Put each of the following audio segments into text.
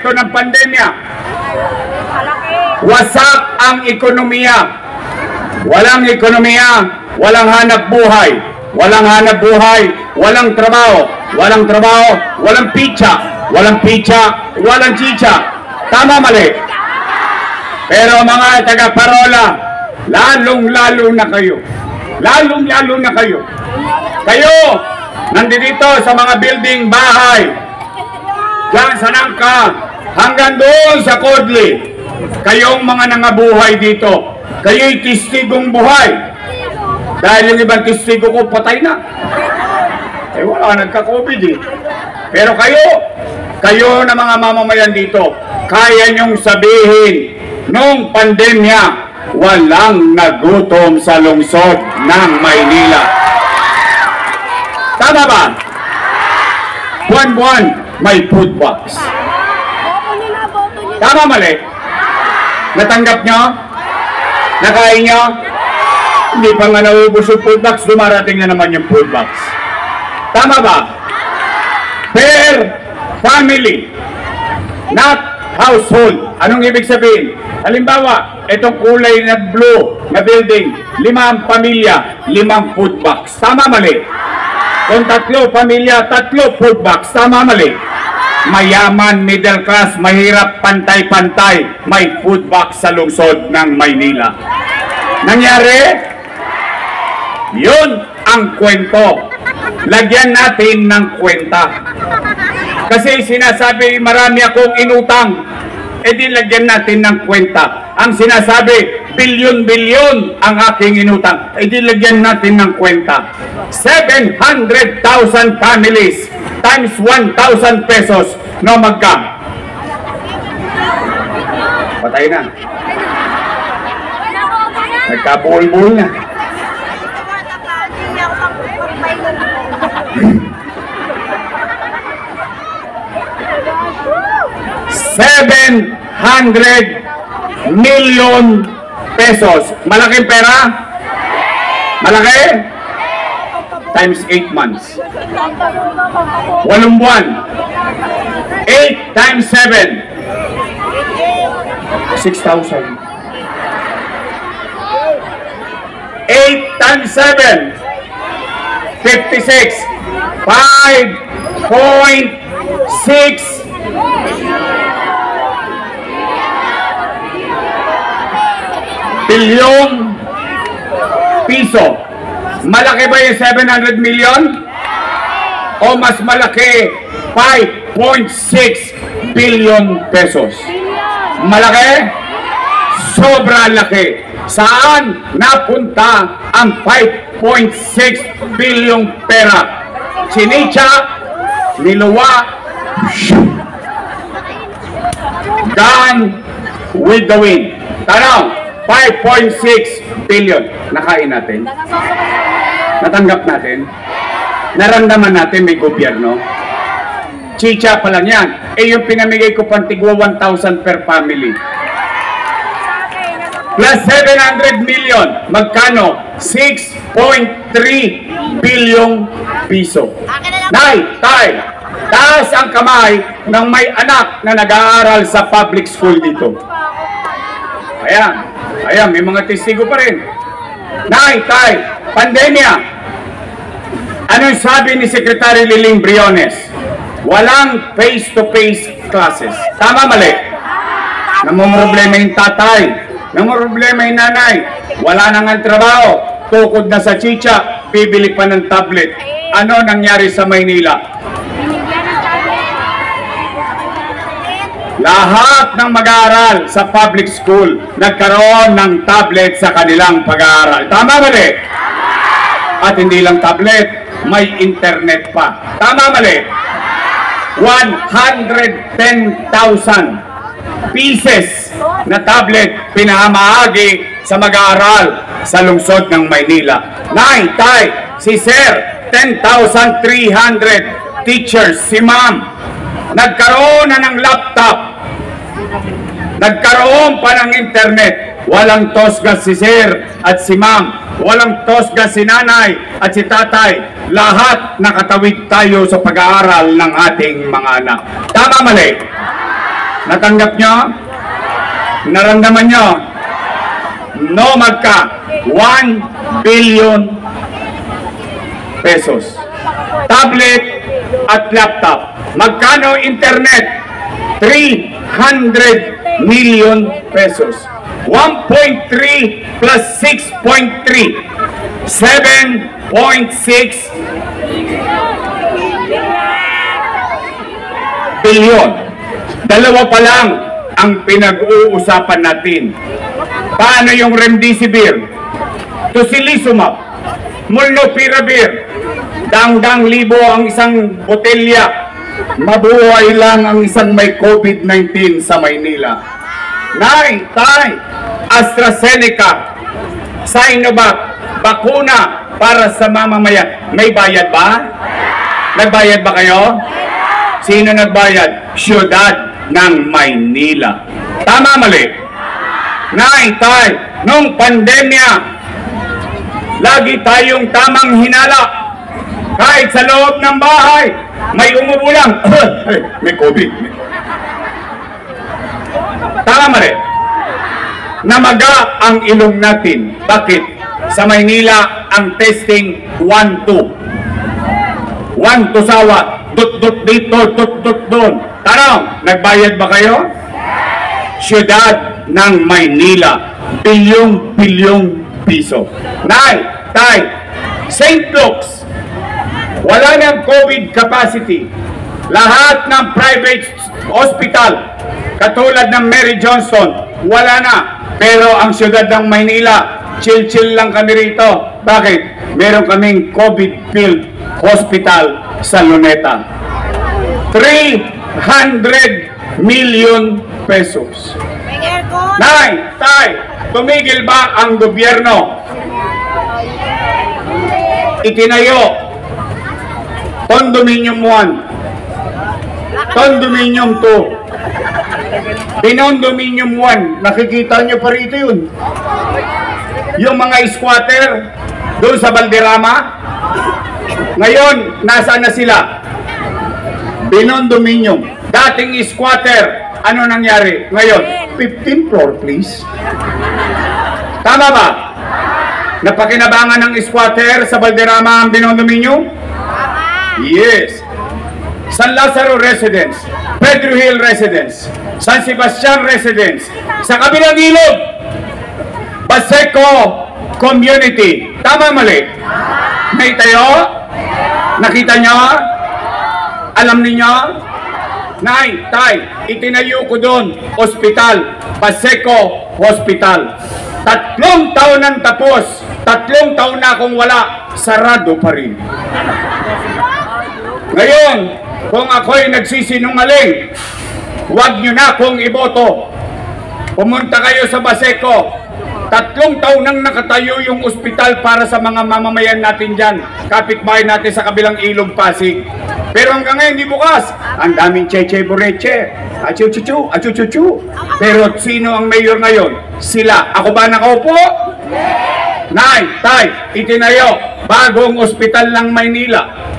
epekto ng pandemya? Wasak ang ekonomiya. Walang ekonomiya, walang hanap buhay. Walang hanap buhay, walang trabaho. Walang trabaho, walang pizza. Walang pizza, walang chicha. Tama, mali? Pero mga taga-parola, lalong-lalo na kayo. Lalong-lalo na kayo. Kayo, nandito sa mga building, bahay, diyan sa Nangka, hanggang doon sa Kodli. Kayong mga nangabuhay dito. Kayo'y testigong buhay. Dahil yung ibang testigo ko patay na. Eh wala, nagka-COVID eh. Pero kayo na mga mamamayan dito, kaya nyong sabihin, nung pandemya, walang nagutom sa lungsod ng Maynila. Tama ba? Buwan-buwan, may food box. Tama, mali? Natanggap nyo? Nakain nyo? Hindi pa nga naubos yung food box, dumarating na naman yung food box. Tama ba? Per family, not household. Anong ibig sabihin? Halimbawa, itong kulay na blue na building, 5 pamilya, 5 food box. Tama, mali? Kung 3 pamilya, 3 food box. Tama, mali? Mayaman, middle class, mahirap, pantay-pantay, may food box sa lungsod ng Maynila. Nangyari? Yun ang kwento. Lagyan natin ng kwenta. Kasi sinasabi marami akong inutang, edi lagyan natin ng kwenta. Ang sinasabi, bilyon-bilyon ang aking inutang, edi lagyan natin ng kwenta. 700,000 families times 1,000 pesos, no magka? Patay na. Nagkabuhol-buhol na. $700 million pesos. Malaking pera? Malaki? Times 8 months. 8 buwan. 8 times 7. 6,000. 8 times 7. 56. 5.6 bilyong piso. Malaki ba yung 700 million? O mas malaki 5.6 billion pesos? Malaki? Sobra laki. Saan napunta ang 5.6 billion pera? Sinitsa, niluwa, gone with the wind. Tanong, 5.6 billion. Nakain natin? Natanggap natin? Naramdaman natin may gobyerno? Chicha pa lang yan. Eh yung pinamigay ko pantigwa 1,000 per family. Plus 700 million. Magkano? 6.3 billion piso. Nay, tay, taas ang kamay ng may anak na nag-aaral sa public school dito. Ayan. Ayan, may mga testigo pa rin. Nay, tay, pandemya. Anong sabi ni Secretary Liling Briones? Walang face-to-face classes. Tama, mali? Namumroblema yung tatay. Namumroblema yung nanay. Wala nang ang trabaho. Tukod na sa chicha. Bibili pa ng tablet. Ano nangyari sa Maynila? Lahat ng mag-aaral sa public school nagkaroon ng tablet sa kanilang pag-aaral. Tama mali? At hindi lang tablet, may internet pa. Tama mali? 110,000 pieces na tablet pinahamaagi sa mag-aaral sa lungsod ng Maynila. Nay, tay, si Sir, 10,300 teachers, si Ma'am, nagkaroon na ng laptop. Nagkaroon pa ng internet. Walang tosgas si Sir at si Ma'am. Walang tosgas si Nanay at si Tatay. Lahat nakatawid tayo sa pag-aaral ng ating mga anak. Tama, mali? Natanggap nyo? Naramdaman nyo? No, magka 1 billion pesos. Tablet at laptop. Magkano internet? 300 million pesos. 1.3 plus 6.3. 7.6 billion. Dalawa pa lang ang pinag-uusapan natin. Paano yung remdesivir, tocilizumab, molnupiravir, dang-dang libo ang isang botelya, mabuhay lang ang isang may COVID-19 sa Maynila. Nay, tay, AstraZeneca, Sinovac, bakuna para sa mamamayan. May bayad ba? Nagbayad ba kayo? Sino nagbayad? Siyudad ng Maynila. Tama, mali? Nay, tay, nung pandemya, lagi tayong tamang hinala. Kahit sa loob ng bahay, may umubo lang. May COVID. Tama, mali? Namaga ang ilong natin. Bakit? Sa Maynila, ang testing 1-2. 1 to sawa. Dut-dut dito, dut-dut doon. Tanong, nagbayad ba kayo? Siyudad ng Maynila, bilyong-bilyong piso. Nay, tay, St. Luke's, wala ng COVID capacity. Lahat ng private hospital, katulad ng Mary Johnson, wala na. Pero ang siyudad ng Maynila, chill-chill lang kami rito. Bakit? Meron kaming COVID-filled hospital sa Luneta. 300 million pesos. Nay, tay, tumigil ba ang gobyerno? Itinayo Condominium 1, Condominium 2, Pinondominium 1, nakikita nyo pa rito yun. Yung mga squatter doon sa Valderrama, ngayon, nasaan na sila? Pinondominium. Dating squatter, ano nangyari? Ngayon, 15th floor, please. Tama ba? Napakinabangan ng squatter sa Valderrama ang Pinondominium? Yes. San Lazaro Residence, Pedro Hill Residence, San Sebastian Residence, sa kabilang ilog, Paseco Community. Tama, mali? May tayo? Nakita nyo? Alam niyo? Nay, tay, itinayo ko doon, ospital, Paseco Hospital. 3 taon nang tapos, 3 taon na akong wala, sarado pa rin. Ngayon, kung ako'y nagsisinungaling, huwag nyo na akong iboto. Pumunta kayo sa Paseco. 3 taon nang nakatayo yung ospital para sa mga mamamayan natin dyan. Kapitbahay natin sa kabilang ilog Pasig. Pero hanggang ngayon, hindi bukas. Ang daming cheche bureche. Achu-chu-chu, achu-chu-chu. Pero sino ang mayor ngayon? Sila. Ako ba nakaupo? Nay, tay, itinayo. Bagong ospital ng Maynila.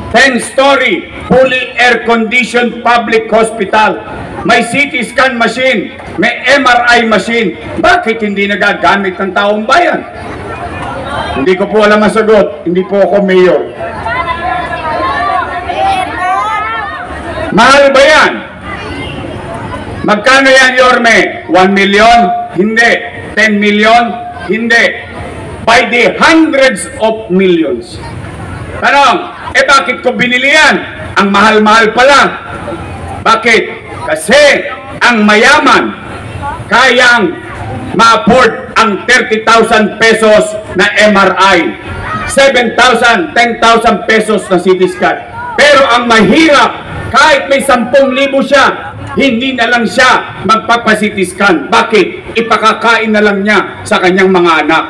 10-story, fully air-conditioned public hospital. May CT scan machine, may MRI machine. Bakit hindi nagagamit ng taong bayan? Hindi ko po alam ang sagot. Hindi po ako mayor. Mahal ba yan? Magkano yan, Yorme? 1 million? Hindi. 10 million? Hindi. By the hundreds of millions. Tanong, bakit ko binili yan? Ang mahal-mahal pala. Bakit? Kasi ang mayaman kayang ma-afford ang 30,000 pesos na MRI, 7,000, 10,000 pesos na CT scan. Pero ang mahirap, kahit may 10,000 siya, hindi na lang siya magpapa-CT scan. Bakit? Ipakakain na lang niya sa kanyang mga anak.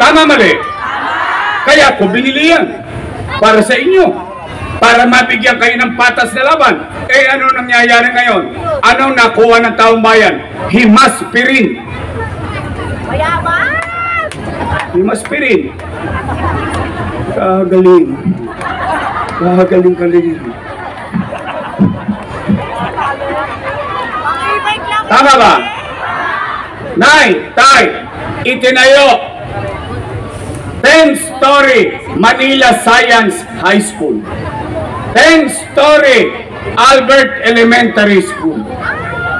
Tama, mali? Kaya ko binili yan para sa inyo. Para mabigyan kayo ng patas na laban. Ano nangyayari ngayon? Anong nakuha ng taong bayan? Himaspirin. Himaspirin. Kagaling. Kagaling. Tama ba? Nay, tay, itinayo 10-story Manila Science High School. 10-story Albert Elementary School.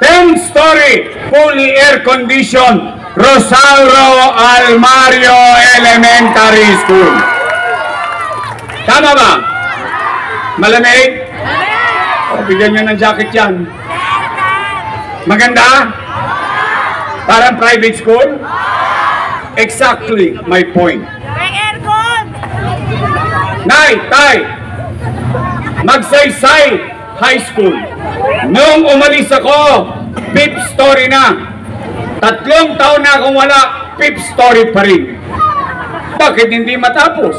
10-story fully air-conditioned Rosario Almario Elementary School. Tama ba? Malamig? O, bigyan nyo ng jacket yan. Maganda? Parang private school? Exactly my point. Nay, tay, Magsaysay High School. Noong umalis ako, 5th story na. 3 taon na akong wala, 5th story pa rin. Bakit hindi matapos?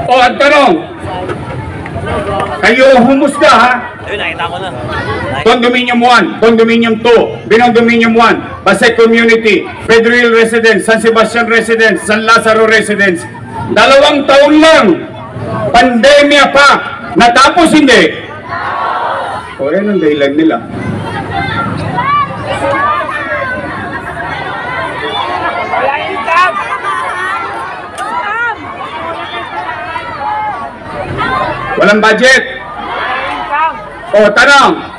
O, ang tanong, kayo humusga ha? Ayun, nakita ko na. Condominium 1, Condominium 2, Binondominium 1, Pasay Community, Pedro Hill Residence, San Sebastian Residence, San Lazaro Residence. 2 taon lang, pandemya pa, natapos hindi? O yan ang dahilan nila. Walang budget. O, tanong,